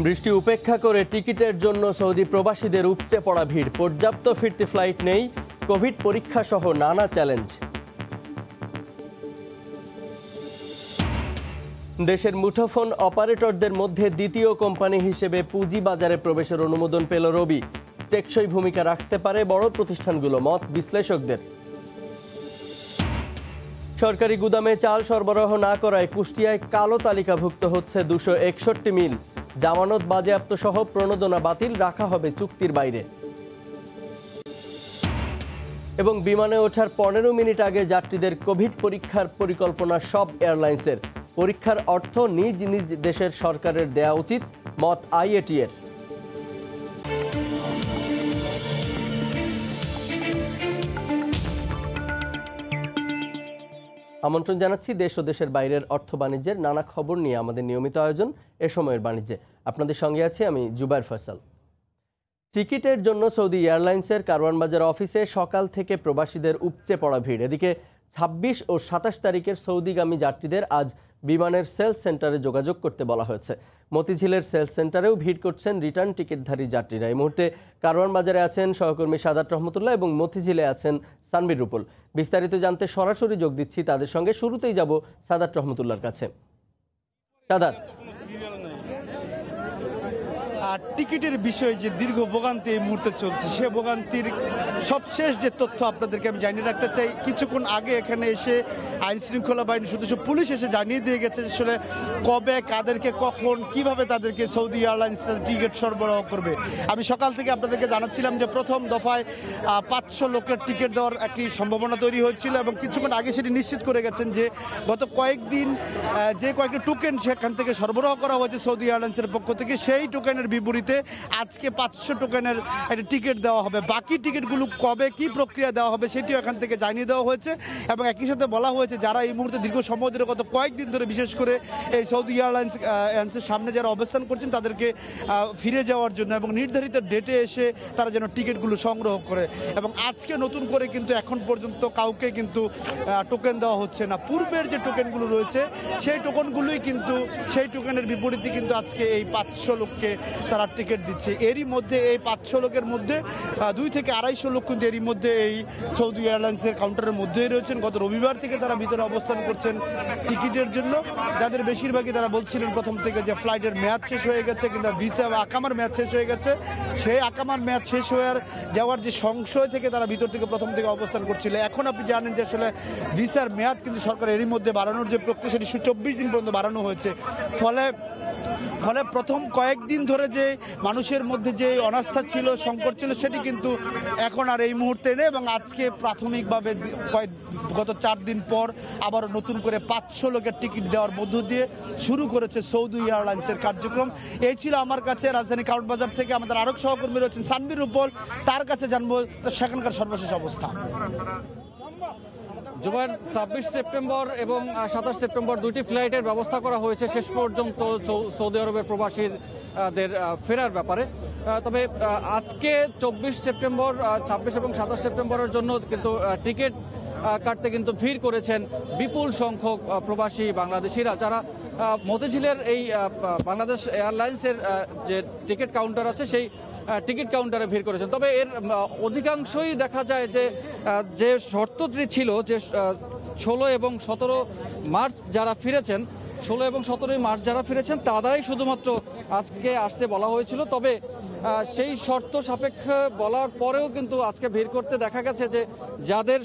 বৃষ্টি উপেক্ষা করে টিকিটের জন্য সৌদি প্রবাসীদের উপচে পড়া ভিড়। পর্যাপ্ত ফিরতি ফ্লাইট নেই, কোভিড পরীক্ষা সহ নানা চ্যালেঞ্জ। দেশের মুঠোফোন অপারেটরদের মধ্যে দ্বিতীয় কোম্পানি হিসেবে পুঁজিবাজারে প্রবেশের অনুমোদন পেল রবি। টেকসই ভূমিকা রাখতে পারে বড় প্রতিষ্ঠানগুলো, মত বিশ্লেষকদের। সরকারি গুদামে চাল সরবরাহ না করায় কুষ্টিয়ায় কালো তালিকাভুক্ত হচ্ছে 261 মিল। জামানত বাজেয়াপ্ত সহ প্রণোদনা বাতিল, রাখা হবে চুক্তির বাইরে। এবং বিমানে ওঠার 15 মিনিট আগে যাত্রীদের কোভিড পরীক্ষার পরিকল্পনা সব এয়ারলাইন্সের। পরীক্ষার অর্থ নিজ নিজ দেশের সরকারের দেয়া উচিত, মত আইএটি এর। আমন্ত্রণ জানাচ্ছি দেশ ও দেশের বাইরের অর্থ বাণিজ্যের নানা খবর নিয়ে আমাদের নিয়মিত আয়োজন এ সময়ের বাণিজ্যে। আপনাদের সঙ্গে আছি আমি জুবাইর ফয়সাল। টিকিটের জন্য সৌদি এয়ারলাইন্সের কারওয়ান বাজার অফিসে সকাল থেকে প্রবাসীদের উপচে পড়া ভিড়। এদিকে 26 ও 27 তারিখের সৌদিগামী যাত্রীদের আজ বিমানের সেলস সেন্টারে যোগাযোগ করতে বলা হয়েছে। মতিঝিলের সেলস সেন্টারেও ভিড় করছেন রিটার্ন টিকিটধারী যাত্রীরা। এই মুহূর্তে কারওয়ান বাজারে আছেন সহকর্মী সাদাত রহমতুল্লাহ এবং মতিঝিলে আছেন সানবির রুপুল। বিস্তারিত জানতে সরাসরি যোগ দিচ্ছি তাদের সঙ্গে। শুরুতেই যাব সাদাত রহমতুল্লাহর কাছে। সাদাত, আর টিকিটের বিষয়ে যে দীর্ঘ ভোগান্তি এই মুহূর্তে চলছে, সে ভোগান্তির সবশেষ যে তথ্য আপনাদেরকে আমি জানিয়ে রাখতে চাই। কিছুক্ষণ আগে এখানে এসে আইন শৃঙ্খলা বাহিনীর সদস্য পুলিশ এসে জানিয়ে দিয়ে গেছে আসলে কবে, কাদেরকে, কখন, কিভাবে তাদেরকে সৌদি এয়ারলাইন্স টিকিট সরবরাহ করবে। আমি সকাল থেকে আপনাদেরকে জানাচ্ছিলাম যে প্রথম দফায় 500 লোকের টিকিট দেওয়ার একটি সম্ভাবনা তৈরি হয়েছিল এবং কিছুক্ষণ আগে সেটি নিশ্চিত করে গেছেন যে গত কয়েকদিন যে কয়েকটি টোকেন সেখান থেকে সরবরাহ করা হয়েছে সৌদি এয়ারলাইন্সের পক্ষ থেকে, সেই টোকেনের বিপরীতে আজকে 500 টোকেনের একটা টিকিট দেওয়া হবে। বাকি টিকিটগুলো কবে, কি প্রক্রিয়া দেওয়া হবে সেটিও এখান থেকে জানিয়ে দেওয়া হয়েছে এবং একই সাথে বলা হয়েছে যারা এই মুহূর্তে দীর্ঘ সময় ধরে, গত কয়েকদিন ধরে বিশেষ করে এই সৌদি এয়ারলাইন্সের সামনে যারা অবস্থান করছেন তাদেরকে ফিরে যাওয়ার জন্য এবং নির্ধারিত ডেটে এসে তারা যেন টিকিটগুলো সংগ্রহ করে। এবং আজকে নতুন করে কিন্তু এখন পর্যন্ত কাউকে কিন্তু টোকেন দেওয়া হচ্ছে না। পূর্বের যে টোকেনগুলো রয়েছে সেই টোকেনগুলোই কিন্তু, সেই টোকেনের বিপরীতে কিন্তু আজকে এই 500 লোককে তারা টিকিট দিচ্ছে। এরই মধ্যে এই 500 লোকের মধ্যে 2 থেকে 250 লোক কিন্তু এরই মধ্যে এই সৌদি এয়ারলাইন্সের কাউন্টারের মধ্যেই রয়েছেন। গত রবিবার থেকে তারা ভিতরে অবস্থান করছেন টিকিটের জন্য, যাদের বেশিরভাগই তারা বলছিলেন প্রথম থেকে যে ফ্লাইটের মেয়াদ শেষ হয়ে গেছে কিংবা ভিসা বা আকামার মেয়াদ শেষ হয়ে গেছে। সেই আকামার মেয়াদ শেষ যাওয়ার যে সংশয় থেকে তারা ভিতর থেকে প্রথম থেকে অবস্থান করছিল। এখন আপনি জানেন যে আসলে ভিসার মেয়াদ কিন্তু সরকার এরই মধ্যে বাড়ানোর যে প্রক্রিয়া সেটি 24 দিন পর্যন্ত বাড়ানো হয়েছে। ফলে প্রথম কয়েকদিন ধরে যে মানুষের মধ্যে যে অনাস্থা ছিল, সংকট ছিল, সেটি কিন্তু এখন আর এই মুহূর্তে নেই এবং আজকে প্রাথমিকভাবে গত 4 দিন পর আবারও নতুন করে 500 লোকের টিকিট দেওয়ার মধ্য দিয়ে শুরু করেছে সৌদি এয়ারলাইন্সের কার্যক্রম। এই ছিল আমার কাছে রাজধানী কারওয়ান বাজার থেকে আমাদের আরো সহকর্মী রয়েছেন সানবির রুপুল, তার কাছে জানবো সেখানকার সর্বশেষ অবস্থা। জুবাইর, 26 সেপ্টেম্বর এবং 27 সেপ্টেম্বর দুইটি ফ্লাইটের ব্যবস্থা করা হয়েছে শেষ পর্যন্ত সৌদি আরবের প্রবাসীদের ফেরার ব্যাপারে। তবে আজকে 24 সেপ্টেম্বর, 26 এবং 27 সেপ্টেম্বরের জন্য কিন্তু টিকিট কাটতে কিন্তু ভিড় করেছেন বিপুল সংখ্যক প্রবাসী বাংলাদেশিরা, যারা মতিঝিলের এই বাংলাদেশ এয়ারলাইন্সের যে টিকিট কাউন্টার আছে সেই টিকিট কাউন্টারে ভিড় করেছেন। তবে এর অধিকাংশই দেখা যায় যে শর্তটি ছিল যে 16 এবং 17 মার্চ যারা ফিরেছেন, 16 এবং 17 মার্চ যারা ফিরেছেন তারাই শুধুমাত্র আজকে আসতে বলা হয়েছিল। তবে সেই শর্ত সাপেক্ষে বলার পরেও কিন্তু আজকে ভিড় করতে দেখা গেছে যে যাদের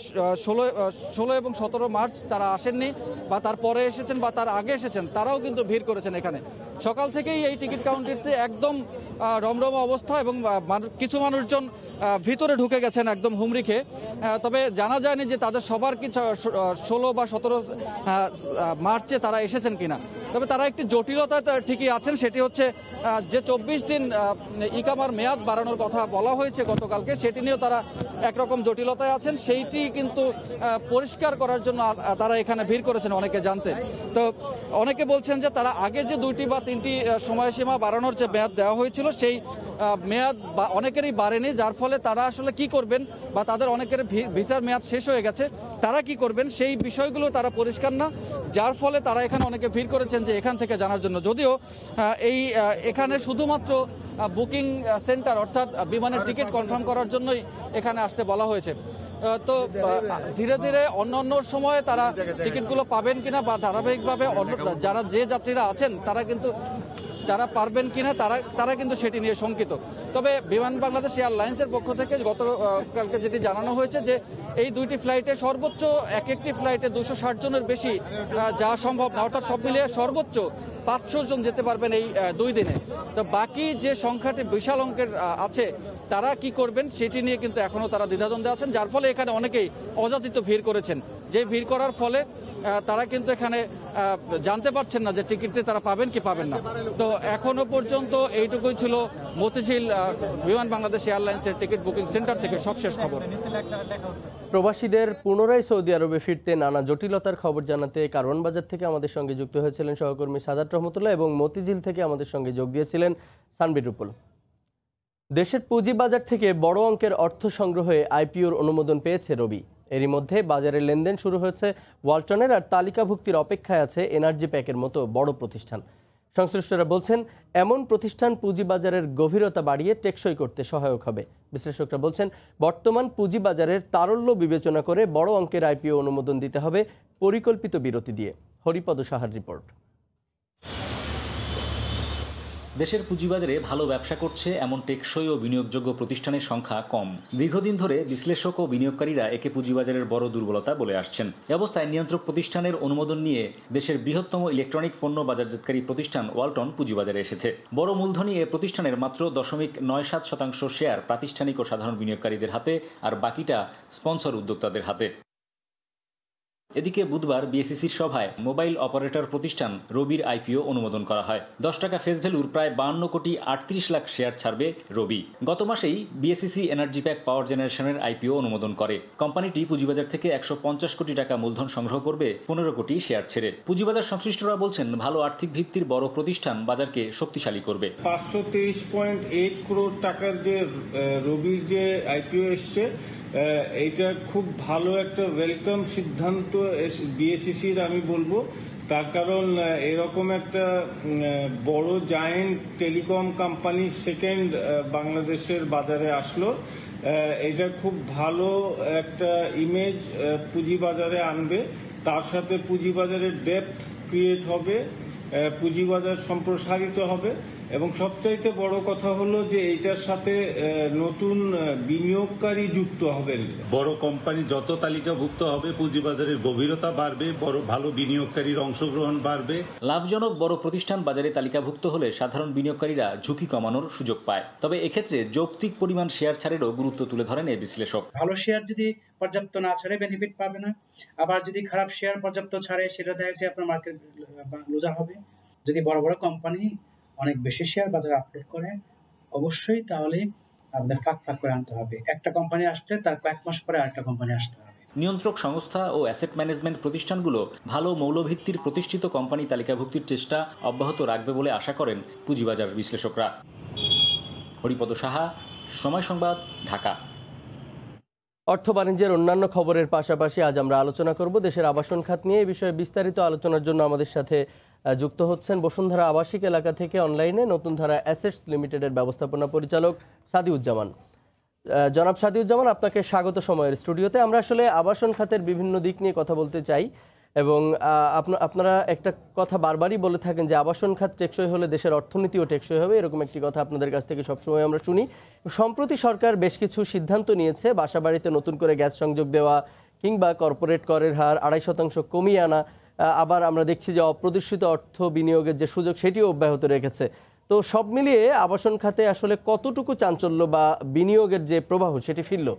16 এবং 17 মার্চ তারা আসেননি বা তার পরে এসেছেন বা তার আগে এসেছেন, তারাও কিন্তু ভিড় করেছেন এখানে। সকাল থেকেই এই টিকিট কাউন্টারটি একদম রমরমা অবস্থা এবং কিছু মানুষজন ভিতরে ঢুকে গেছেন একদম হুমড়ি খেয়ে। তবে জানা যায়নি যে তাদের সবার কি 16 বা 17 মার্চে তারা এসেছেন কিনা। তবে তারা একটি জটিলতা ঠিকই আছেন, সেটি হচ্ছে যে 24 দিন ইকামার মেয়াদ বাড়ানোর কথা বলা হয়েছে গতকালকে, সেটি নিয়েও তারা একরকম জটিলতায় আছেন। সেইটি কিন্তু পরিষ্কার করার জন্য তারা এখানে ভিড় করেছেন অনেকে জানতে। তো অনেকে বলছেন যে তারা আগে যে 2টি বা 3টি সময়সীমা বাড়ানোর যে মেয়াদ দেওয়া হয়েছিল সেই মেয়াদ অনেকেরই বাড়েনি, যার ফলে তারা আসলে কি করবেন বা তাদের অনেকের ভিসার মেয়াদ শেষ হয়ে গেছে, তারা কি করবেন সেই বিষয়গুলো তারা পরিষ্কার না, যার ফলে তারা এখানে অনেকে ভিড় করেছেন যে এখান থেকে জানার জন্য। যদিও এখানে শুধুমাত্র বুকিং সেন্টার অর্থাৎ বিমানের টিকিট কনফার্ম করার জন্যই এখানে আসতে বলা হয়েছে। তো ধীরে ধীরে অন্য সময়ে তারা টিকিটগুলো পাবেন কিনা বা ধারাবাহিকভাবে যারা যে যাত্রীরা আছেন তারা কিন্তু যারা পারবেন কিনা তারা কিন্তু সেটি নিয়ে শঙ্কিত। তবে বিমান বাংলাদেশ এয়ারলাইন্সের পক্ষ থেকে গতকালকে যেটি জানানো হয়েছে যে এই দুইটি ফ্লাইটে সর্বোচ্চ একটি ফ্লাইটে 260 জনের বেশি যাওয়া সম্ভব না, অর্থাৎ সব মিলিয়ে সর্বোচ্চ 500 জন যেতে পারবেন এই 2 দিনে। তো বাকি যে সংখ্যাটি বিশাল অঙ্কের আছে তারা কি করবেন সেটি নিয়ে কিন্তু এখনো তারা দ্বিধাদ্বন্দ্বে আছেন, যার ফলে এখানে অনেকেই অযাচিত ভিড় করেছেন। যে ভিড় করার ফলে তারা কিন্তু এখানে জানতে পারছেন না যে টিকিটটি তারা পাবেন কি পাবেন না। তো এখনো পর্যন্ত এইটুকুই ছিল মতিঝিল বিমান বাংলাদেশ এয়ারলাইন্সের টিকিট বুকিং সেন্টার থেকে সবশেষ খবর। প্রবাসীদের পুনরায় সৌদি আরবে ফিরতে নানা জটিলতার খবর জানাতে কারওয়ান বাজার থেকে আমাদের সঙ্গে যুক্ত হয়েছিলেন সহকর্মী সাদাত রহমতুল্লাহ এবং মতিঝিল থেকে আমাদের সঙ্গে যোগ দিয়েছিলেন সানবির রুপুল। দেশের পুঁজিবাজার থেকে বড় অঙ্কের অর্থ সংগ্রহে আইপিওর অনুমোদন পেয়েছে রবি। এরই মধ্যে বাজারে লেনদেন শুরু হয়েছে ওয়ালটনের, আর তালিকাভুক্তির অপেক্ষায় আছে এনার্জি প্যাকের মতো বড় প্রতিষ্ঠান। সংশ্লিষ্টরা বলছেন এমন প্রতিষ্ঠান পুঁজিবাজারের গভীরতা বাড়িয়ে টেকসই করতে সহায়ক হবে। বিশ্লেষকরা বলছেন বর্তমান পুঁজিবাজারের তারল্য বিবেচনা করে বড় অঙ্কের আইপিও অনুমোদন দিতে হবে পরিকল্পিত বিরতি দিয়ে। হরিপদ সাহার রিপোর্ট। দেশের পুঁজিবাজারে ভালো ব্যবসা করছে এমন টেকসই ও বিনিয়োগযোগ্য প্রতিষ্ঠানের সংখ্যা কম। দীর্ঘদিন ধরে বিশ্লেষক ও বিনিয়োগকারীরা একে পুঁজিবাজারের বড় দুর্বলতা বলে আসছেন। এ অবস্থায় নিয়ন্ত্রক প্রতিষ্ঠানের অনুমোদন নিয়ে দেশের বৃহত্তম ইলেকট্রনিক পণ্য বাজারজাতকারী প্রতিষ্ঠান ওয়ালটন পুঁজিবাজারে এসেছে। বড় মূলধনী এ প্রতিষ্ঠানের মাত্র 0.97% শেয়ার প্রাতিষ্ঠানিক ও সাধারণ বিনিয়োগকারীদের হাতে, আর বাকিটা স্পন্সর উদ্যোক্তাদের হাতে। এদিকে বুধবার বিএসইসির সভায় মোবাইল অপারেটর প্রতিষ্ঠান রবির আইপিও অনুমোদন করা হয়। 10 টাকা ফেস ভ্যালুর প্রায় 52,38,00,000 শেয়ার ছাড়বে রবি। গত মাসেই বিএসইসি এনার্জি প্যাক পাওয়ার জেনারেশনের আইপিও অনুমোদন করে। কোম্পানিটি পুঁজিবাজার থেকে 150 কোটি টাকা মূলধন সংগ্রহ করবে 15 কোটি শেয়ার ছেড়ে। পুঁজিবাজার সংশ্লিষ্টরা বলছেন ভালো আর্থিক ভিত্তির বড় প্রতিষ্ঠান বাজারকে শক্তিশালী করবে। 523.8 crore টাকার যে রবির যে আইপিও এসছে, এইটা খুব ভালো একটা ওয়েলকাম সিদ্ধান্ত বিএসইসির আমি বলবো। তার কারণ এরকম একটা বড় জায়েন্ট টেলিকম কোম্পানি সেকেন্ড বাংলাদেশের বাজারে আসলো, এটা খুব ভালো একটা ইমেজ পুঁজিবাজারে আনবে। তার সাথে পুঁজিবাজারের ডেপথ ক্রিয়েট হবে, পুঁজিবাজার সম্প্রসারিত হবে এবং সবচাইতে বড় কথা হলো যে এইটার সাথে নতুন বিনিয়োগকারী যুক্ত হবেন। বড় কোম্পানি যত তালিকাভুক্ত হবে পুঁজিবাজারের গভীরতা বাড়বে, ভালো বিনিয়োগকারীর অংশগ্রহণ বাড়বে। লাভজনক বড় প্রতিষ্ঠান বাজারে তালিকাভুক্ত হলে সাধারণ বিনিয়োগকারীরা ঝুঁকি কমানোর সুযোগ পায়। তবে এক্ষেত্রে যৌক্তিক পরিমাণ শেয়ার ছাড়েরও গুরুত্ব তুলে ধরেন এই বিশ্লেষক। ভালো শেয়ার যদি পর্যাপ্ত না ছাড়ে বেনিফিট পাবে না, আবার যদি খারাপ শেয়ার পর্যাপ্ত ছাড়ে সেটা দেখা যাচ্ছে আপনার মার্কেট লুজার হবে। যদি বড় বড় কোম্পানি অনেক বেশি শেয়ার বাজারে আপলোড করে অবশ্যই তাহলে আপনাদের ফাঁক করে আনতে হবে। একটা কোম্পানি আসলে তার কয়েক মাস পরে আরেকটা কোম্পানি আসতে হবে। নিয়ন্ত্রক সংস্থা ও অ্যাসেট ম্যানেজমেন্ট প্রতিষ্ঠানগুলো ভালো মৌলভিত্তির প্রতিষ্ঠিত কোম্পানি তালিকাভুক্তির চেষ্টা অব্যাহত রাখবে বলে আশা করেন পুঁজিবাজার বিশ্লেষকরা। হরিপদ সাহা, সময় সংবাদ, ঢাকা। অর্থ বাণিজ্যের অন্যান্য খবরের পাশাপাশি আজ আমরা আলোচনা করব দেশের আবাসন খাত নিয়ে। এই বিষয়ে বিস্তারিত আলোচনার জন্য আমাদের সাথে যুক্ত হচ্ছেন বসুন্ধরা আবাসিক এলাকা থেকে অনলাইনে নতুন ধারা অ্যাসেটস লিমিটেডের ব্যবস্থাপনা পরিচালক সাদিউজ্জামান। জনাব সাদিউজ্জামান, আপনাকে স্বাগত সময়ের স্টুডিওতে। আমরা আসলে আবাসন খাতের বিভিন্ন দিক নিয়ে কথা বলতে চাই এবং আপনারা একটা কথা বারবারই বলে থাকেন যে আবাসন খাত টেকসই হলে দেশের অর্থনীতিও টেকসই হবে, এরকম একটি কথা আপনাদের কাছ থেকে সবসময় আমরা শুনি। সম্প্রতি সরকার বেশ কিছু সিদ্ধান্ত নিয়েছে, বাসাবাড়িতে নতুন করে গ্যাস সংযোগ দেওয়া কিংবা কর্পোরেট করের হার 2.5% কমিয়ে আনা, আবার আমরা দেখছি যে অপ্রদর্শিত অর্থ বিনিয়োগের যে সুযোগ সেটিও অব্যাহত রেখেছে। তো সব মিলিয়ে আবাসন খাতে আসলে কতটুকু চাঞ্চল্য বা বিনিয়োগের যে প্রবাহ সেটি ফিরল?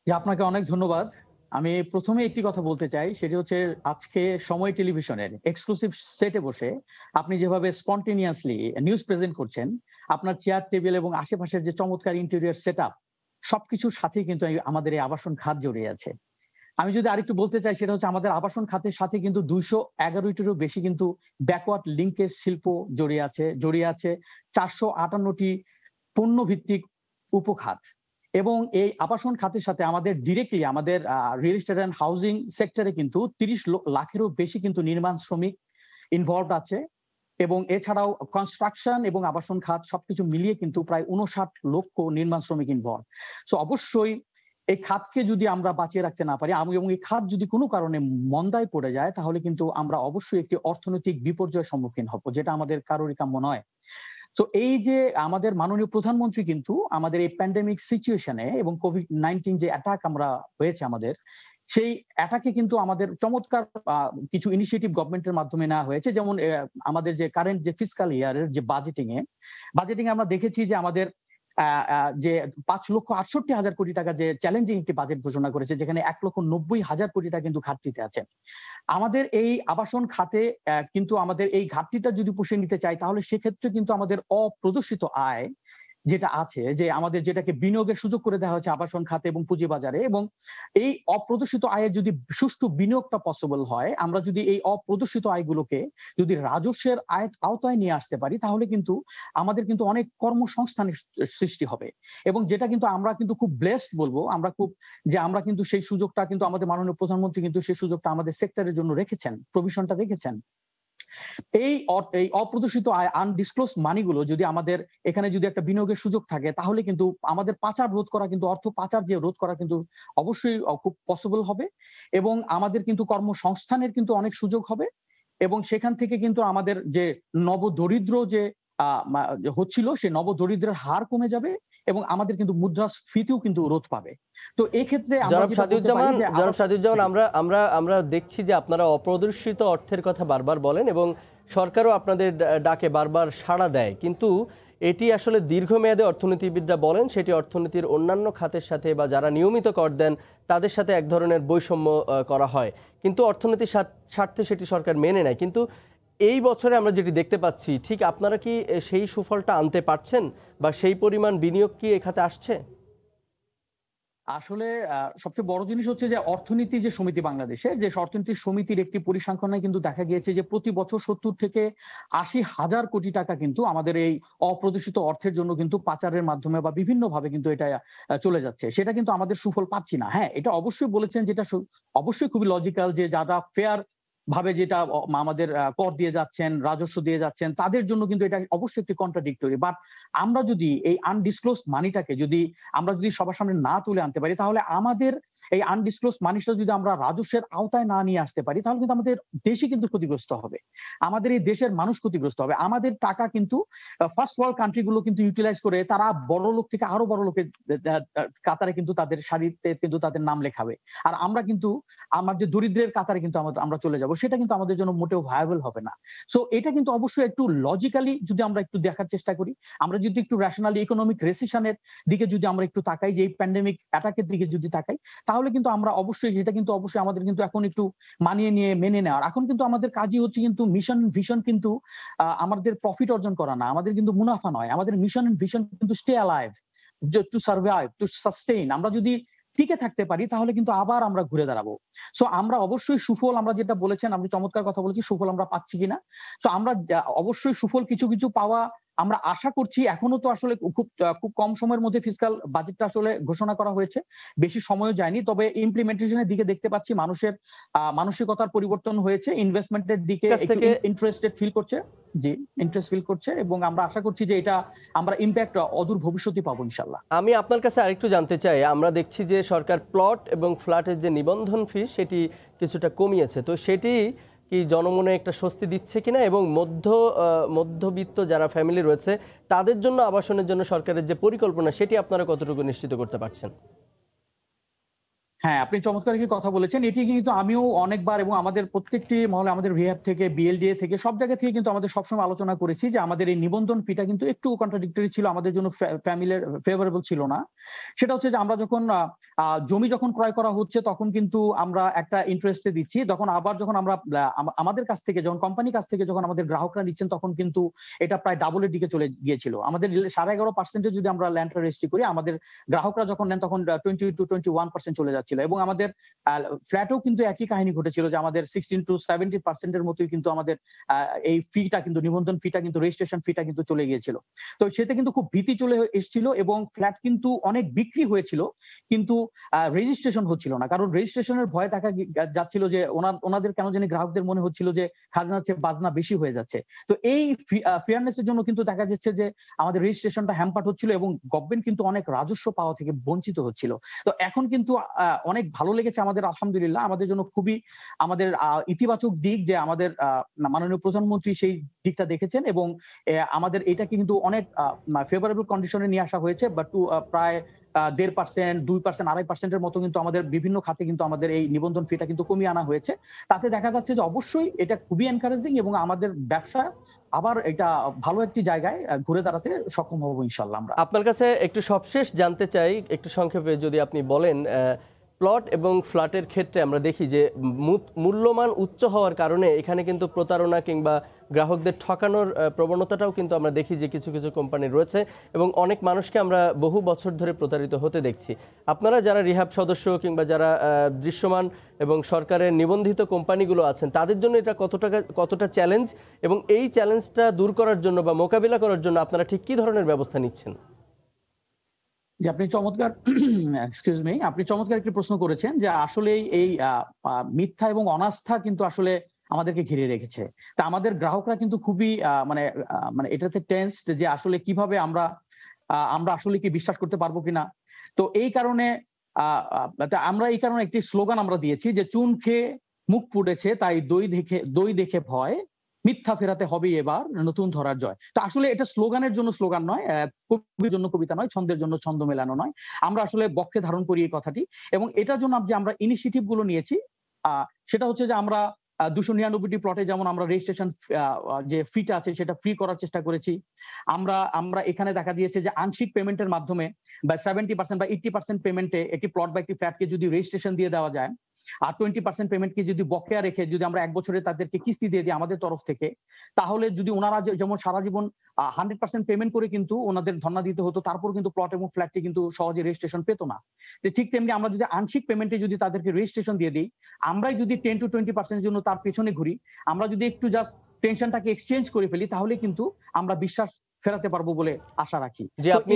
আপনাকে অনেক ধন্যবাদ। আমি প্রথমে একটি কথা বলতে চাই, সেটি হচ্ছে আজকে সময় টেলিভিশনের এক্সক্লুসিভ সেটে বসে আপনি যেভাবে স্পন্টেনিয়াসলি নিউজ প্রেজেন্ট করছেন, আপনার চেয়ার টেবিল এবং আশেপাশের যে চমৎকার ইন্টেরিয়র সেটআপ সবকিছুর সাথেই কিন্তু আমাদের এই আবাসন খাত জড়িয়ে আছে। আমি যদি আরেকটু বলতে চাই সেটা হচ্ছে আমাদের আবাসন খাতের সাথে কিন্তু 211টিরও বেশি কিন্তু ব্যাকওয়ার্ড লিঙ্কেজ শিল্প জড়িয়ে আছে 458টি পণ্য ভিত্তিক উপখাত। এবং এই আবাসন খাতের সাথে আমাদের ডিরেক্টলি আমাদের রিয়েল এস্টেট এন্ড হাউজিং সেক্টরে কিন্তু 30 লাখেরও বেশি কিন্তু নির্মাণ শ্রমিক ইনভলভড আছে। এবং এছাড়াও কনস্ট্রাকশন এবং আবাসন খাত সবকিছু মিলিয়ে কিন্তু প্রায় 59 লক্ষ নির্মাণ শ্রমিক ইনভলভ। সো অবশ্যই এই খাতকে যদি আমরা বাঁচিয়ে রাখতে না পারি এবং এই খাত যদি কোনো কারণে মন্দায় পড়ে যায় তাহলে কিন্তু আমরা অবশ্যই একটি অর্থনৈতিক বিপর্যয়ের সম্মুখীন হব, যেটা আমাদের কারোরই কাম্য নয়। তো এই যে আমাদের মাননীয় প্রধানমন্ত্রী কিন্তু আমাদের এই প্যান্ডেমিক সিচুয়েশনে এবং কোভিড-19 যে অ্যাটাক আমরা হয়েছে আমাদের, সেই অ্যাটাকে কিন্তু আমাদের চমৎকার কিছু ইনিশিয়েটিভ গভর্নমেন্টের মাধ্যমে নেওয়া হয়েছে। যেমন আমাদের যে কারেন্ট যে ফিসকাল ইয়ারের যে বাজেটিং এ আমরা দেখেছি যে আমাদের যে 5,68,000 কোটি টাকা যে চ্যালেঞ্জিং একটি বাজেট ঘোষণা করেছে, যেখানে 1,90,000 কোটি টাকা কিন্তু ঘাটতিতে আছে। আমাদের এই আবাসন খাতে কিন্তু আমাদের এই ঘাটতিটা যদি পুষিয়ে নিতে চাই তাহলে সেক্ষেত্রে কিন্তু আমাদের অপ্রদর্শিত আয় যেটা আছে, যে আমাদের যেটাকে বিনিয়োগের সুযোগ করে দেওয়া হয়েছে আবাসন খাতে এবং পুঁজিবাজারে, এবং এই অপ্রদর্শিত আয়ের যদি সুষ্ঠু বিনিয়োগটা পসিবল হয়, আমরা যদি এই অপ্রদর্শিত আয়গুলোকে যদি রাজস্বের আওতায় নিয়ে আসতে পারি তাহলে কিন্তু আমাদের কিন্তু অনেক কর্মসংস্থানের সৃষ্টি হবে। এবং যেটা কিন্তু আমরা কিন্তু খুব ব্লেসড বলবো, আমরা কিন্তু সেই সুযোগটা কিন্তু আমাদের মাননীয় প্রধানমন্ত্রী কিন্তু সেই সুযোগটা আমাদের সেক্টরের জন্য রেখেছেন, প্রভিশনটা রেখেছেন। এই অপ্রদর্শিত আয় আনডিসক্লোজ মানিগুলো যদি আমাদের এখানে যদি একটা বিনিয়োগের সুযোগ থাকে তাহলে কিন্তু আমাদের পাচার রোধ করা, কিন্তু অর্থ পাচার যে রোধ করা কিন্তু অবশ্যই খুব পসিবল হবে। এবং আমাদের কিন্তু কর্মসংস্থানের কিন্তু অনেক সুযোগ হবে। এবং সেখান থেকে কিন্তু আমাদের যে নবদরিদ্র যে হচ্ছিল সেই নবদরিদ্রের হার কমে যাবে এবং আমাদের কিন্তু মুদ্রাস্ফীতিও কিন্তু রোধ পাবে। তো এই ক্ষেত্রে জনাব সাদিউজ্জামান, আমরা দেখছি যে আপনারা অপ্রদর্শিত অর্থের কথা বারবার বলেন এবং সরকারও আপনাদের ডাকে বারবার সাড়া দেয়, কিন্তু এটি আসলে দীর্ঘমেয়াদে অর্থনীতিবিদরা বলেন সেটি অর্থনীতির অন্যান্য খাতের সাথে বা যারা নিয়মিত কর দেন তাদের সাথে এক ধরনের বৈষম্য করা হয়, কিন্তু অর্থনীতির স্বার্থে সেটি সরকার মেনে নেয়। কিন্তু এই বছরে আমরা যেটি দেখতে পাচ্ছি, ঠিক আপনারা কি সেই সুফলটা আনতে পারছেন বা সেই পরিমাণ বিনিয়োগ কি এই খাতে আসছে? আসলে সবচেয়ে বড় জিনিস হচ্ছে যে অর্থনীতি যে সমিতি বাংলাদেশের, যে অর্থনীতি সমিতির একটি পরিসংখ্যানে কিন্তু দেখা গিয়েছে যে প্রতি বছর 70 থেকে 80,000 কোটি টাকা কিন্তু আমাদের এই অপ্রদর্শিত অর্থের জন্য কিন্তু পাচারের মাধ্যমে বা বিভিন্ন ভাবে কিন্তু এটা চলে যাচ্ছে। সেটা কিন্তু আমাদের সুফল পাচ্ছি না। হ্যাঁ, এটা অবশ্যই বলেছেন, যেটা অবশ্যই খুবই লজিক্যাল, যে যারা ফেয়ার ভাবে যেটা আমাদের কর দিয়ে যাচ্ছেন, রাজস্ব দিয়ে যাচ্ছেন, তাদের জন্য কিন্তু এটা অবশ্যই একটি কন্ট্রাডিক্টরি। বাট আমরা যদি এই আনডিসক্লোজ মানিটাকে আমরা যদি সবার সামনে না তুলে আনতে পারি, তাহলে আমাদের এই আনডিসক্লোজ মানিটা যদি আমরা রাজস্বের আওতায় না নিয়ে আসতে পারি তাহলে কিন্তু আমাদের দেশই কিন্তু ক্ষতিগ্রস্ত হবে, আমাদের এই দেশের মানুষ ক্ষতিগ্রস্ত হবে। আমাদের টাকা কিন্তু ফার্স্ট ওয়ার্ল্ড কান্ট্রি গুলো কিন্তু ইউটিলাইজ করে তারা বড় লোক থেকে আরো বড় লোকের কাতারে কিন্তু তাদের সারিতে কিন্তু তাদের নাম লেখাবে, আর আমরা কিন্তু আমাদের দরিদ্রের কাতারে কিন্তু আমরা চলে যাব। সেটা কিন্তু আমাদের জন্য মোটেও ভায়াবল হবে না। সো এটা কিন্তু অবশ্যই একটু লজিক্যালি যদি আমরা একটু দেখার চেষ্টা করি, আমরা যদি একটু রেশনালি ইকোনমিক রেসিশনের দিকে যদি আমরা একটু তাকাই, যে এই প্যান্ডেমিক অ্যাটাকের দিকে যদি তাকাই, তাহলে কিন্তু আমরা অবশ্যই এটা কিন্তু অবশ্যই আমাদের কিন্তু এখন একটু মানিয়ে নিয়ে মেনে নেওয়ার। এখন কিন্তু আমাদের কাজই হচ্ছে কিন্তু মিশন ভিশন কিন্তু আমাদের প্রফিট অর্জন করা না, আমাদের কিন্তু মুনাফা নয়, আমাদের মিশন ভিশন কিন্তু stay alive, to survive, two sustain. আমরা যদি টিকে থাকতে পারি তাহলে কিন্তু আবার আমরা ঘুরে দাঁড়াবো। সো আমরা অবশ্যই সুফল, আমরা যেটা বলেছেন, আপনি চমৎকার কথা বলেছি, সুফল আমরা পাচ্ছি কিনা। সো আমরা অবশ্যই সুফল কিছু কিছু পাওয়া আমরা আশা করছি। এখনো তো আসলে খুব কম সময়ের মধ্যে ফিসকাল বাজেটটা আসলে ঘোষণা করা হয়েছে, বেশি সময়ও যায়নি, তবে ইমপ্লিমেন্টেশনের দিকে দেখতে পাচ্ছি মানুষের মানসিকতার পরিবর্তন হয়েছে, ইনভেস্টমেন্টের দিকে ইন্টারেস্টেড ফিল করছে, ইন্টারেস্ট ফিল করছে, এবং আমরা আশা করছি যে এটা আমরা ইমপ্যাক্ট অদূর ভবিষ্যতে পাবো ইনশাল্লাহ। আমি আপনার কাছে আরেকটু জানতে চাই, আমরা দেখছি যে সরকার প্লট এবং ফ্ল্যাটের যে নিবন্ধন ফি সেটি কিছুটা কমিয়েছে, তো সেটি কি জনমনে একটা স্বস্তি দিচ্ছে কিনা, এবং মধ্যবিত্ত যারা ফ্যামিলি রয়েছে তাদের জন্য আবাসনের জন্য সরকারের যে পরিকল্পনা সেটি আপনারা কতটুকু নিশ্চিত করতে পারছেন? হ্যাঁ, আপনি চমৎকার একটি কথা বলেছেন। এটি কিন্তু আমিও অনেকবার এবং আমাদের প্রত্যেকটি মহলে, আমাদের রিহ্যাব থেকে বিএলডিএ থেকে সব জায়গা থেকে কিন্তু আমাদের সবসময় আলোচনা করেছি যে আমাদের এই নিবন্ধন ফিটা কিন্তু একটু কন্ট্রাডিক্টরি ছিল, আমাদের জন্য ফ্যামিলির ফেভারেবল ছিল না। সেটা হচ্ছে যে আমরা যখন জমি যখন ক্রয় করা হচ্ছে তখন কিন্তু আমরা একটা ইন্টারেস্টে দিচ্ছি, তখন আবার যখন আমরা আমাদের কাছ থেকে যখন কোম্পানির কাছ থেকে যখন আমাদের গ্রাহকরা নিচ্ছেন তখন কিন্তু এটা প্রায় ডাবলের দিকে চলে গিয়েছিল। আমাদের 11.5% যদি আমরা ল্যান্ড রেজিস্ট্রি করি, আমাদের গ্রাহকরা যখন নেন তখন 20 to 21% চলে যাচ্ছে। যাচ্ছিল, এবং আমাদের ফ্ল্যাটেও কিন্তু একই কাহিনী ঘটেছিল যে আমাদের 16 to 70% মতোই কিন্তু আমাদের এই ফিটা কিন্তু নিবন্ধন ফিটা কিন্তু রেজিস্ট্রেশন ফিটা কিন্তু চলে গিয়েছিল। তো সেটা কিন্তু খুব ভীতি চলে এসেছিল, এবং ফ্ল্যাট কিন্তু অনেক বিক্রি হয়েছিল, কিন্তু রেজিস্ট্রেশন হচ্ছিল না, কারণ রেজিস্ট্রেশনের ভয় দেখা যাচ্ছিল যে ওনাদের কেন জানি গ্রাহকদের মনে হচ্ছিল যে খাজনার চেয়ে বাজনা বেশি হয়ে যাচ্ছে। তো এই ফেয়ারনেসের জন্য কিন্তু দেখা যাচ্ছে যে আমাদের রেজিস্ট্রেশনটা হ্যাম্পার্ড হচ্ছিল, এবং গভর্নমেন্ট কিন্তু অনেক রাজস্ব পাওয়া থেকে বঞ্চিত হচ্ছিল। তো এখন কিন্তু অনেক ভালো লেগেছে আমাদের, আলহামদুলিল্লাহ, আমাদের জন্য খুবই আমাদের ইতিবাচক দিক যে আমাদের মাননীয় প্রধানমন্ত্রী সেই দিকটা দেখেছেন, এবং আমাদের এটাকে কিন্তু অনেক ফেভারেবল কন্ডিশনে নিয়ে আসা হয়েছে, বাট প্রায় 1.5%, 2%, 2.5%-এর মতো কিন্তু আমাদের বিভিন্ন খাতে কিন্তু আমাদের এই নিবন্ধন ফিটা কিন্তু কমিয়ে আনা হয়েছে। তাতে দেখা যাচ্ছে যে অবশ্যই এটা খুবই এনকারেজিং, এবং আমাদের ব্যবসা আবার এটা ভালো একটি জায়গায় ঘুরে দাঁড়াতে সক্ষম হবো ইনশাল্লাহ আমরা। আপনার কাছে একটু সবশেষ জানতে চাই, একটু সংক্ষেপে যদি আপনি বলেন, প্লট এবং ফ্ল্যাটের ক্ষেত্রে আমরা দেখি যে মূল্যমান উচ্চ হওয়ার কারণে এখানে কিন্তু প্রতারণা কিংবা গ্রাহকদের ঠকানোর প্রবণতাটাও কিন্তু আমরা দেখি যে কিছু কিছু কোম্পানি রয়েছে, এবং অনেক মানুষকে আমরা বহু বছর ধরে প্রতারিত হতে দেখছি। আপনারা যারা রিহাব সদস্য কিংবা যারা দৃশ্যমান এবং সরকারের নিবন্ধিত কোম্পানিগুলো আছেন, তাদের জন্য এটা কতটা চ্যালেঞ্জ, এবং এই চ্যালেঞ্জটা দূর করার জন্য বা মোকাবিলা করার জন্য আপনারা ঠিক কী ধরনের ব্যবস্থা নিচ্ছেন? যে আপনি চমৎকার আপনি চমৎকার একটি প্রশ্ন করেছেন, যে আসলে এই মিথ্যা এবং অনাস্থা কিন্তু আসলে আমাদেরকে ঘিরে রেখেছে। তা আমাদের গ্রাহকরা কিন্তু খুবই মানে এটাতে টেন্সড যে আসলে কিভাবে আমরা আসলে কি বিশ্বাস করতে পারবো কিনা। তো এই কারণে আমরা এই কারণে একটি স্লোগান আমরা দিয়েছি যে চুন খেয়ে মুখ পুড়েছে তাই দই দেখে ভয়, মিথ্যা ফেরাতে হবে এবার নতুন ধরার জয়। তো আসলে এটা স্লোগানের জন্য স্লোগান নয়, কবির জন্য কবিতা নয়, ছন্দের জন্য ছন্দ মেলানো নয়। আমরা আসলে বক্ষে ধারণ করি এই কথাটি, এবং এটার জন্য যে আমরা ইনিশিয়েটিভ গুলো নিয়েছি সেটা হচ্ছে যে আমরা 299টি প্লটে যেমন আমরা রেজিস্ট্রেশন যে ফিটা আছে সেটা ফ্রি করার চেষ্টা করেছি। আমরা এখানে দেখা দিয়েছে যে আংশিক পেমেন্টের মাধ্যমে বা 70% বা 80% পেমেন্টে একটি প্লট বা একটি ফ্ল্যাটকে যদি রেজিস্ট্রেশন দিয়ে দেওয়া যায়, আর 20% পেমেন্টকে যদি বকেয়া রেখে যদি আমরা 1 বছরে তাদেরকে কিস্তি দিয়ে দিই আমাদের তরফ থেকে, তাহলে যদি ওনারা যেমন সারা জীবন 100% পেমেন্ট করে কিন্তু ওনাদের ধর্ণা দিতে হতো, তারপর কিন্তু প্লট এবং ফ্ল্যাটটি কিন্তু সহজে রেজিস্ট্রেশন পেত না। ঠিক তেমনি আমরা যদি আংশিক পেমেন্টে যদি তাদেরকে রেজিস্ট্রেশন দিয়ে দিই, আমরাই যদি 10 to 20% জন্য তার পেছনে ঘুরি, আমরা যদি একটু জাস্ট টেনশনটাকে এক্সচেঞ্জ করে ফেলি, তাহলে কিন্তু আমরা বিশ্বাস ফেরাতে পারবো বলে আশা রাখি। যে আপনি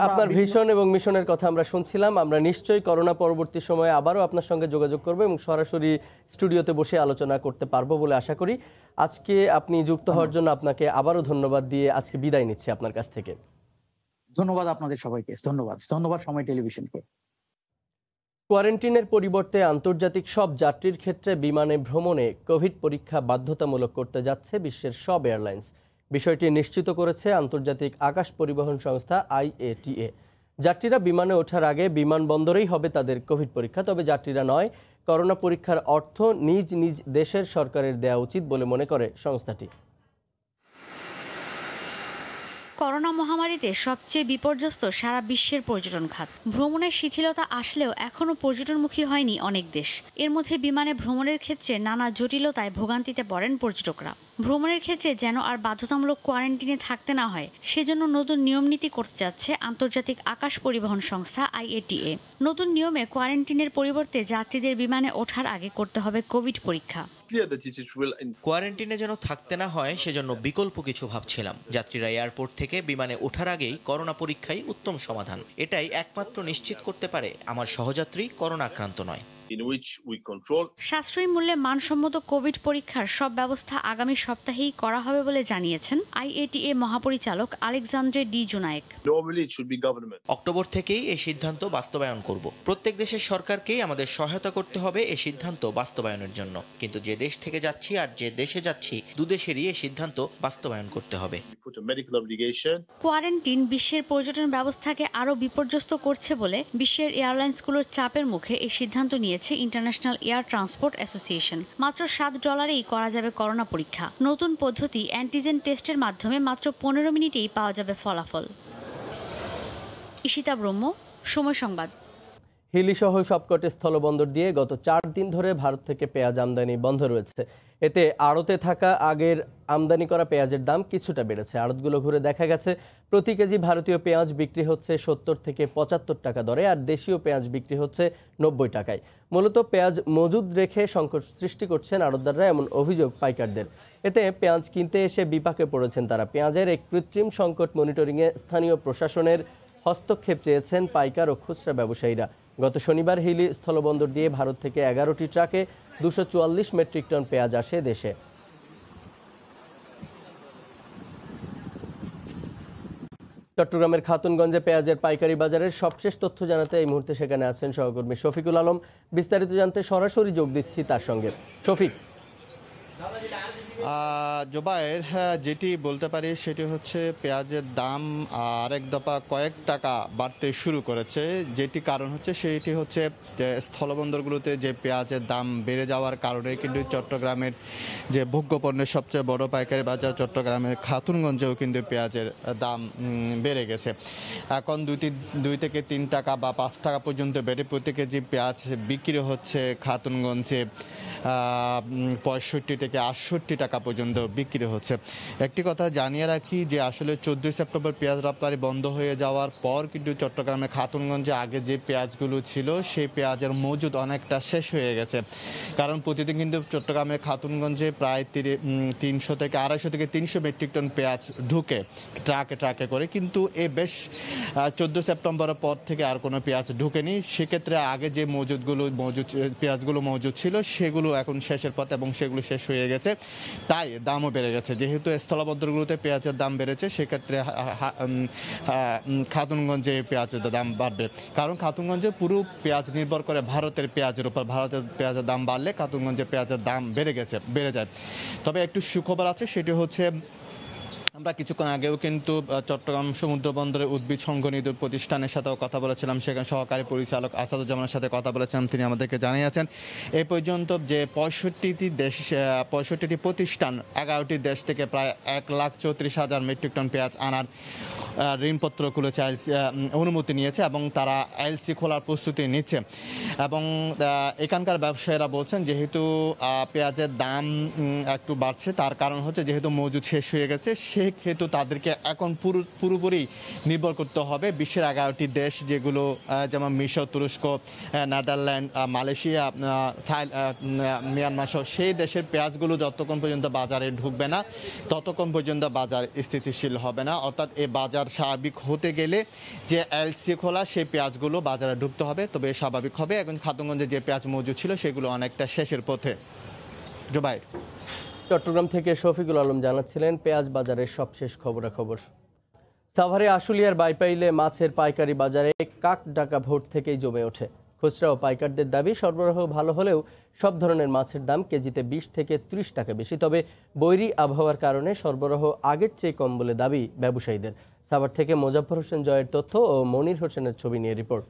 আপনার ভিশন এবং মিশনের কথা আমরা শুনছিলাম। আমরা নিশ্চয়ই করোনা পরবর্তী সময়ে আবারও আপনার সঙ্গে যোগাযোগ করব এবং সরাসরি স্টুডিওতে বসে আলোচনা করতে পারবো বলে আশা করি। আজকে আপনি যুক্ত হওয়ার জন্য আপনাকে আবারও ধন্যবাদ দিয়ে আজকে বিদায় নিচ্ছি আপনার কাছ থেকে। ধন্যবাদ আপনাদের সবাইকে, ধন্যবাদ সময় টেলিভিশনকে। কোয়ারেন্টিনের পরিবর্তে আন্তর্জাতিক সব যাত্রীর ক্ষেত্রে বিমানে ভ্রমণে কোভিড পরীক্ষা বাধ্যতামূলক করতে যাচ্ছে বিশ্বের সব এয়ারলাইন্স। বিষয়টি নিশ্চিত করেছে আন্তর্জাতিক আকাশ পরিবহন সংস্থা IATA। যাত্রীরা বিমানে ওঠার আগে বিমানবন্দরেই হবে তাদের কোভিড পরীক্ষা, তবে যাত্রীরা নয়। করোনা পরীক্ষার অর্থ নিজ নিজ দেশের সরকারের দেওয়া উচিত বলে মনে করে সংস্থাটি। করোনা মহামারীতে সবচেয়ে বিপর্যস্ত সারা বিশ্বের পর্যটন খাত। ভ্রমণের শিথিলতা আসলেও এখনও পর্যটনমুখী হয়নি অনেক দেশ। এর মধ্যে বিমানে ভ্রমণের ক্ষেত্রে নানা জটিলতায় ভোগান্তিতে পড়েন পর্যটকরা। ভ্রমণের ক্ষেত্রে যেন আর বাধ্যতামূলক কোয়ারেন্টিনে থাকতে না হয়, সেজন্য নতুন নিয়মনীতি করতে যাচ্ছে আন্তর্জাতিক আকাশ পরিবহন সংস্থা IATA। নতুন নিয়মে কোয়ারেন্টিনের পরিবর্তে যাত্রীদের বিমানে ওঠার আগে করতে হবে কোভিড পরীক্ষা। কোয়ারেন্টিনে যেন থাকতে না হয় সেজন্য বিকল্প কিছু ভাবছিলাম। যাত্রীরা এয়ারপোর্ট থেকে বিমানে ওঠার আগেই করোনা পরীক্ষাই উত্তম সমাধান। এটাই একমাত্র নিশ্চিত করতে পারে আমার সহযাত্রী করোনা আক্রান্ত নয়। সাশ্রয়ী মূল্যে মানসম্মত কোভিড পরীক্ষার সব ব্যবস্থা আগামী সপ্তাহেই করা হবে বলে জানিয়েছেন IATA মহাপরিচালক আলেকজান্দ্রে ডি জুনায়েক। অক্টোবর থেকেই এই সিদ্ধান্ত বাস্তবায়ন করব। প্রত্যেক দেশের সরকারকেই আমাদের সহায়তা করতে হবে এই সিদ্ধান্ত বাস্তবায়নের জন্য, কিন্তু যে দেশ থেকে যাচ্ছি আর যে দেশে যাচ্ছি দুদেশেরই এই সিদ্ধান্ত বাস্তবায়ন করতে হবে। কোয়ারেন্টিন বিশ্বের পর্যটন ব্যবস্থাকে আরও বিপর্যস্ত করছে বলে বিশ্বের এয়ারলাইন্সগুলোর চাপের মুখে এই সিদ্ধান্ত নিয়েছে ইন্টারন্যাশনাল এয়ার ট্রান্সপোর্ট অ্যাসোসিয়েশন। মাত্র $7 করা যাবে করোনা পরীক্ষা। নতুন পদ্ধতি অ্যান্টিজেন টেস্টের মাধ্যমে মাত্র 15 মিনিটেই পাওয়া যাবে ফলাফল। ঈশিতা ব্রহ্ম, সময় সংবাদ। হিলিসহ সবকটি স্থলবন্দর দিয়ে গত 4 দিন ধরে ভারত থেকে পেঁয়াজ আমদানি বন্ধ রয়েছে। এতে আড়তে থাকা আগের আমদানি করা পেঁয়াজের দাম কিছুটা বেড়েছে। আড়তগুলো ঘুরে দেখা গেছে প্রতি কেজি ভারতীয় পেঁয়াজ বিক্রি হচ্ছে 70 থেকে 75 টাকা দরে, আর দেশীয় পেঁয়াজ বিক্রি হচ্ছে 90 টাকায়। মূলত পেঁয়াজ মজুদ রেখে সংকট সৃষ্টি করছেন আড়তদাররা, এমন অভিযোগ পাইকারদের। এতে পেঁয়াজ কিনতে এসে বিপাকে পড়েছেন তারা। পেঁয়াজের এই কৃত্রিম সংকট মনিটরিংয়ে স্থানীয় প্রশাসনের হস্তক্ষেপ চেয়েছেন পাইকার ও খুচরা ব্যবসায়ীরা। গত শনিবার হিলি স্থলবন্দর দিয়ে ভারত থেকে 11টি ট্রাকে 244 মেট্রিক টন পেঁয়াজ আসে দেশে। চট্টগ্রামের খাতুনগঞ্জে পেঁয়াজের পাইকারি বাজারের সবশেষ তথ্য জানাতে এই মুহূর্তে সেখানে আছেন সহকর্মী শফিকুল আলম। বিস্তারিত জানতে সরাসরি যোগ দিচ্ছি তার সঙ্গে। শফিক। জোবায়ের, যেটি বলতে পারি সেটি হচ্ছে পেঁয়াজের দাম আরেক দফা কয়েক টাকা বাড়তে শুরু করেছে। যেটি কারণ হচ্ছে সেটি হচ্ছে স্থলবন্দরগুলোতে যে পেঁয়াজের দাম বেড়ে যাওয়ার কারণে কিন্তু চট্টগ্রামের যে ভোগ্যপণ্যের সবচেয়ে বড় পাইকারি বাজার চট্টগ্রামের খাতুনগঞ্জেও কিন্তু পেঁয়াজের দাম বেড়ে গেছে। এখন 2 থেকে 3 টাকা বা 5 টাকা পর্যন্ত বেড়ে প্রতি কেজি পেঁয়াজ বিক্রি হচ্ছে খাতুনগঞ্জে 65 থেকে 68 টাকা পর্যন্ত বিক্রি হচ্ছে। একটি কথা জানিয়ে রাখি যে আসলে 14 সেপ্টেম্বর পেঁয়াজ রপ্তানি বন্ধ হয়ে যাওয়ার পর কিন্তু চট্টগ্রামের খাতুনগঞ্জে আগে যে পেঁয়াজগুলো ছিল সেই পেঁয়াজের মজুদ অনেকটা শেষ হয়ে গেছে। কারণ প্রতিদিন কিন্তু চট্টগ্রামের খাতুনগঞ্জে প্রায় 300 থেকে 250 থেকে 300 মেট্রিক টন পেঁয়াজ ঢুকে ট্রাকে করে, কিন্তু এই বেশ 14 সেপ্টেম্বরের পর থেকে আর কোনো পেঁয়াজ ঢুকেনি। সেক্ষেত্রে আগে যে পেঁয়াজগুলো মজুদ ছিল সেগুলো এখন শেষের পথে এবং সেগুলো শেষ হয়ে গেছে, তাই দামও বেড়ে গেছে। যেহেতু স্থলবন্দরগুলোতে পেঁয়াজের দাম বেড়েছে সেক্ষেত্রে খাতুনগঞ্জে পেঁয়াজের দাম বাড়বে। কারণ খাতুনগঞ্জে পুরো পেঁয়াজ নির্ভর করে ভারতের পেঁয়াজের উপর। ভারতের পেঁয়াজের দাম বাড়লে খাতুনগঞ্জে পেঁয়াজের দাম বেড়ে যায়। তবে একটু সুখবর আছে, সেটি হচ্ছে আমরা কিছুক্ষণ আগেও কিন্তু চট্টগ্রাম সমুদ্র বন্দরের উদ্ভিদ সংগঠিত প্রতিষ্ঠানের সাথেও কথা বলেছিলাম। সেখানে সহকারী পরিচালক আসাদুজ্জামানের সাথে কথা বলেছিলাম, তিনি আমাদেরকে জানিয়েছেন এই পর্যন্ত যে 65টি প্রতিষ্ঠান 11টি দেশ থেকে প্রায় 1,34,000 মেট্রিক টন পেঁয়াজ আনার ঋণপত্র খুলেছে, অনুমতি নিয়েছে এবং তারা এলসি খোলার প্রস্তুতি নিচ্ছে। এবং এখানকার ব্যবসায়ীরা বলছেন যেহেতু পেঁয়াজের দাম একটু বাড়ছে, তার কারণ হচ্ছে যেহেতু মজুদ শেষ হয়ে গেছে, সেহেতু তাদেরকে এখন পুরোপুরি নির্ভর করতে হবে বিশ্বের 11টি দেশ, যেগুলো যেমন মিশর, তুরস্ক, নেদারল্যান্ড, মালয়েশিয়া, মিয়ানমার সহ সেই দেশের পেঁয়াজগুলো যতক্ষণ পর্যন্ত বাজারে ঢুকবে না ততক্ষণ পর্যন্ত বাজার স্থিতিশীল হবে না। অর্থাৎ এই বাজার স্বাভাবিক হতে গেলে যে এলসি খোলা সেই পেঁয়াজগুলো বাজারে ঢুকতে হবে, তবে স্বাভাবিক হবে। এখন খাতুনগঞ্জে যে পেঁয়াজ মজুদ ছিল সেগুলো অনেকটা শেষের পথে। জুবাইর। চট্টগ্রাম থেকে শফিকুল আলম জানাচ্ছিলেন পেঁয়াজ বাজারের সবশেষ খবরাখবর। সাভারে আশুলিয়ার বাইপাইলে মাছের পাইকারি বাজারে কাক ডাকা ভোর থেকেই জমে ওঠে। খুচরা ও পাইকারদের দাবি সরবরাহ ভালো হলেও সব ধরনের মাছের দাম কেজিতে 20 থেকে 30 টাকা বেশি। তবে বৈরী আবহাওয়ার কারণে সরবরাহ আগের চেয়ে কম বলে দাবি ব্যবসায়ীদের। সাভার থেকে মোজাফফর হোসেন জয়ের তথ্য ও মনির হোসেনের ছবি নিয়ে রিপোর্ট।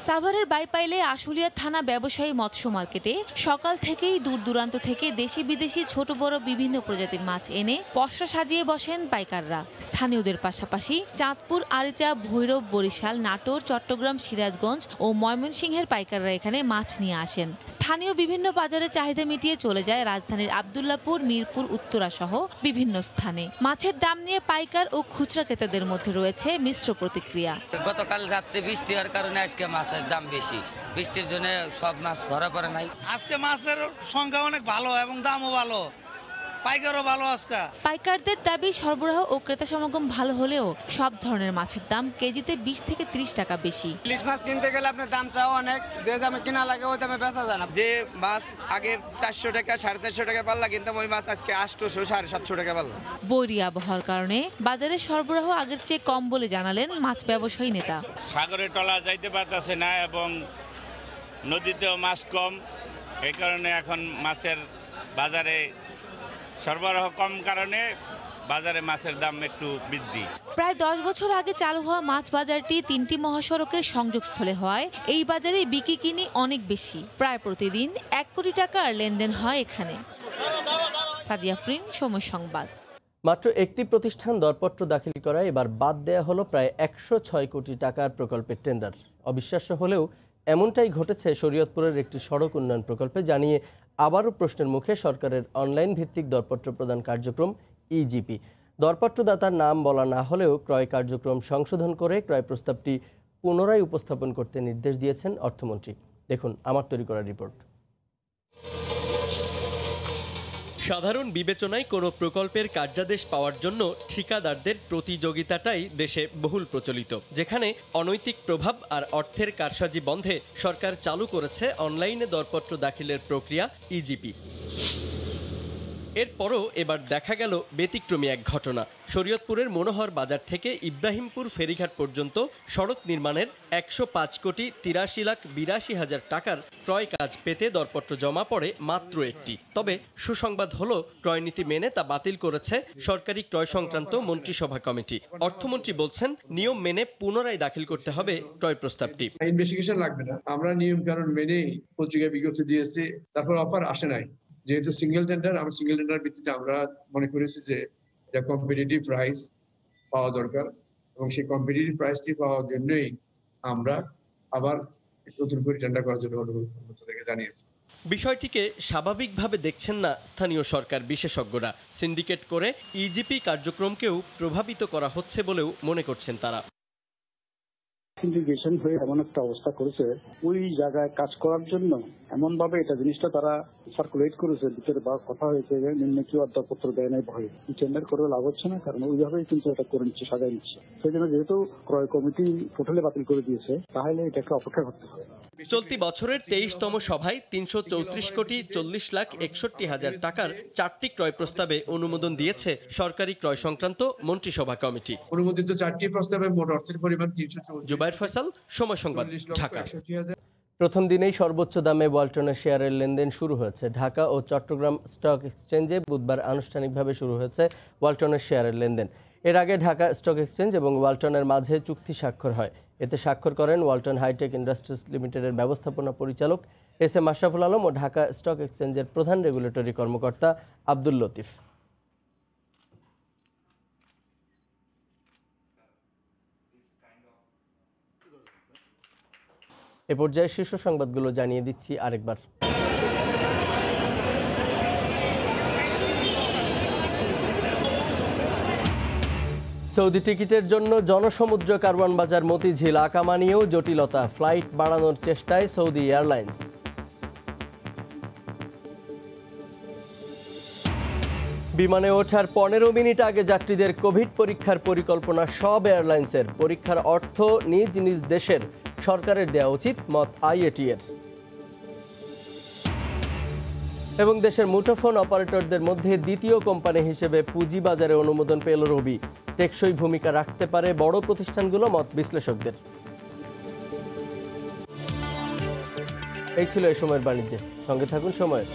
সাভারের বাইপাইলে আশুলিয়া থানা ব্যবসায়ী মৎস্য মার্কেটে সকাল থেকেই দূর দূরান্ত থেকে দেশি বিদেশি ছোট বড় বিভিন্ন প্রজাতির মাছ এনে পসরা সাজিয়ে বসেন পাইকাররা। স্থানীয়দের পাশাপাশি চাঁদপুর, আরিচা, ভৈরব, বরিশাল, নাটোর, চট্টগ্রাম, সিরাজগঞ্জ ও ময়মনসিংহের পাইকাররা এখানে মাছ নিয়ে আসেন। স্থানীয় বিভিন্ন বাজারের চাহিদা মিটিয়ে চলে যায় রাজধানীর আব্দুল্লাপুর, মিরপুর, উত্তরা সহ বিভিন্ন স্থানে। মাছের দাম নিয়ে পাইকার ও খুচরা ক্রেতাদের মধ্যে রয়েছে মিশ্র প্রতিক্রিয়া। গতকাল রাত্রে বৃষ্টি হওয়ার কারণে আজকে মাছের দাম বেশি, বৃষ্টির জন্য সব মাছ ধরা পড়ে নাই। আজকে মাছের সংখ্যা অনেক ভালো এবং দামও ভালো, পাইকারও ভালো। আজকে পাইকারদের দাবি সরবরাহ ও ক্রেতা সমাগম ভালো হলেও সব ধরনের মাছের দাম কেজিতে 20 থেকে 30 টাকা বেশি। ইলিশ মাছ কিনতে গেলে আপনার দাম চাও অনেক, যে দামে কিনা লাগে ওই দামে বেচা যায় না। যে মাছ আগে 400 টাকা 450 টাকা পাল্লা কিনতাম, ওই মাছ আজকে 800 750 টাকা পাল্লা। বৈরী আবহাওয়ার কারণে বাজারে সরবরাহ আগের চেয়ে কম বলে জানালেন মাছ ব্যবসায়ী নেতা। সাগরে টলা যাইতে পারতেছে না এবং নদীতেও মাছ কম, এই কারণে এখন মাছের বাজারে সরবরাহ কম কারণে বাজারে মাছের দাম একটু বৃদ্ধি। প্রায় 10 বছর আগে চালু হওয়া মাছ বাজারটি 3টি মহাসড়কের সংযোগস্থলে হয় এই বাজারে বিক্রি কিনি অনেক বেশি। প্রায় প্রতিদিন 1 কোটি টাকার লেনদেন হয় এখানে। সাদিয়া আফরিন, সময় সংবাদ। মাত্র একটি প্রতিষ্ঠান দরপত্র দাখিল করায় এবার বাদ দেয়া হলো প্রায় 106 কোটি টাকার প্রকল্পের টেন্ডার। অবিশ্বাস্য হলেও এমনটাই ঘটেছে শরীয়তপুরের একটি সড়ক উন্নয়ন প্রকল্পে, জানিয়ে আবারও প্রশ্নের মুখে সরকারের অনলাইন ভিত্তিক দরপত্র প্রদান কার্যক্রম ইজিপি। দরপত্রদাতার নাম বলা না হলেও ক্রয় কার্যক্রম সংশোধন করে ক্রয় প্রস্তাবটি পুনরায় উপস্থাপন করতে নির্দেশ দিয়েছেন অর্থমন্ত্রী। দেখুন আমার তৈরি করা রিপোর্ট। সাধারণ বিবেচনায় কোনো প্রকল্পের কার্যাদেশ পাওয়ার জন্য ঠিকাদারদের প্রতিযোগিতাটাই দেশে বহুল প্রচলিত, যেখানে অনৈতিক প্রভাব আর অর্থের কারসাজি বন্ধে সরকার চালু করেছে অনলাইনে দরপত্র দাখিলের প্রক্রিয়া ইজিপি। এরপরও এবার দেখা গেল ব্যতিক্রমী এক ঘটনা। শরীয়তপুরের মনোহর বাজার থেকে ইব্রাহিমপুর ফেরিঘাট পর্যন্ত সড়ক নির্মাণের 105,83,82,000 টাকার ক্রয় কাজ পেতে দরপত্র জমা পড়ে মাত্র একটি। তবে সুসংবাদ হলো ক্রয়নীতি মেনে তা বাতিল করেছে সরকারি ক্রয় সংক্রান্ত মন্ত্রিসভা কমিটি। অর্থমন্ত্রী বলছেন, নিয়ম মেনে পুনরায় দাখিল করতে হবে ক্রয় প্রস্তাবটি। ইনভেস্টিগেশন লাগবে না, আমরা নিয়ম কানুন মেনে পত্রিকায় বিজ্ঞপ্তি দিয়েছি, তারপর অফার আসে নাই। যেহেতু সিঙ্গেল টেন্ডার, আমরা সিঙ্গেল টেন্ডার ভিত্তিতে আমরা মনে করেছি যে এটা কম্পিটিটিভ প্রাইস পাওয়া দরকার, এবং সেই কম্পিটিটিভ প্রাইসটি পাওয়ার জন্যই আমরা আবার নতুন করে টেন্ডার করার জন্য অনুরোধ জানিয়েছি। বিষয়টিকে স্বাভাবিকভাবে দেখছেন না স্থানীয় সরকার বিশেষজ্ঞরা। সিন্ডিকেট করে ইজিপি কার্যক্রমকেও প্রভাবিত করা হচ্ছে বলেও মনে করছেন তারা। সিন্ডিকেশন হয়ে এমন একটা অবস্থা করেছে, ওই জায়গায় কাজ করার জন্য এমন ভাবে এটা জিনিসটা তারা সার্কুলেট করেছে, ভিতরে বা কথা হয়েছে নিম্ন কি দরপত্র দেয় নাই ভয়ে টেন্ডার করে লাভ হচ্ছে না, কারণ ওইভাবেই কিন্তু এটা করে নিচ্ছে, সাজাই নিচ্ছে। সেই জন্য যেহেতু ক্রয় কমিটি টোটালি বাতিল করে দিয়েছে, তাহলে এটাকে অপেক্ষা করতে হবে। চলতি বছরের 23তম সভায় 334,40,61,000 টাকার 4টি ক্রয় প্রস্তাবে অনুমোদন দিয়েছে সরকারি ক্রয় সংক্রান্ত মন্ত্রিসভা কমিটি। অনুমোদিত 4টি প্রস্তাবে মোট অর্থের পরিমাণ 314। জুবাইর ফয়সাল, সময় সংবাদ, ঢাকা। প্রথম দিনেই সর্বোচ্চ দামে ওয়ালটনের শেয়ারের লেনদেন শুরু হয়েছে। ঢাকা ও চট্টগ্রাম স্টক এক্সচেঞ্জে বুধবার আনুষ্ঠানিকভাবে শুরু হয়েছে ওয়ালটনের শেয়ারের লেনদেন। এর আগে ঢাকা স্টক এক্সচেঞ্জ এবং ওয়ালটনের মাঝে চুক্তি স্বাক্ষর হয়। এতে স্বাক্ষর করেন ওয়ালটন হাইটেক ইন্ডাস্ট্রিজ লিমিটেডের ব্যবস্থাপনা পরিচালক এস.এম. মাশরাফুল আলম ও ঢাকা স্টক এক্সচেঞ্জের প্রধান রেগুলেটরি কর্মকর্তা আব্দুল লতিফ। এ পর্যায়ে শীর্ষ সংবাদগুলো জানিয়ে দিচ্ছি আরেকবার। সৌদি টিকিটের জন্য জনসমুদ্র কারওয়ান বাজার মতিঝিল আকামা নিয়েও জটিলতা। ফ্লাইট বাড়ানোর চেষ্টায় সৌদি এয়ারলাইন্স। বিমানে ওঠার 15 মিনিট আগে যাত্রীদের কোভিড পরীক্ষার পরিকল্পনা সব এয়ারলাইন্সের। পরীক্ষার অর্থ নিজ নিজ দেশের সরকারের দেওয়া উচিত, মত আইএটি-এর। এবং দেশের মুঠোফোন অপারেটরদের মধ্যে দ্বিতীয় কোম্পানি হিসেবে পুঁজিবাজারে অনুমোদন পেল রবি। টেকসই ভূমিকা রাখতে পারে বড় প্রতিষ্ঠানগুলো, মত বিশ্লেষকদের। এই ছিল এই সময়ের বাণিজ্যে। সঙ্গে থাকুন সময়ের।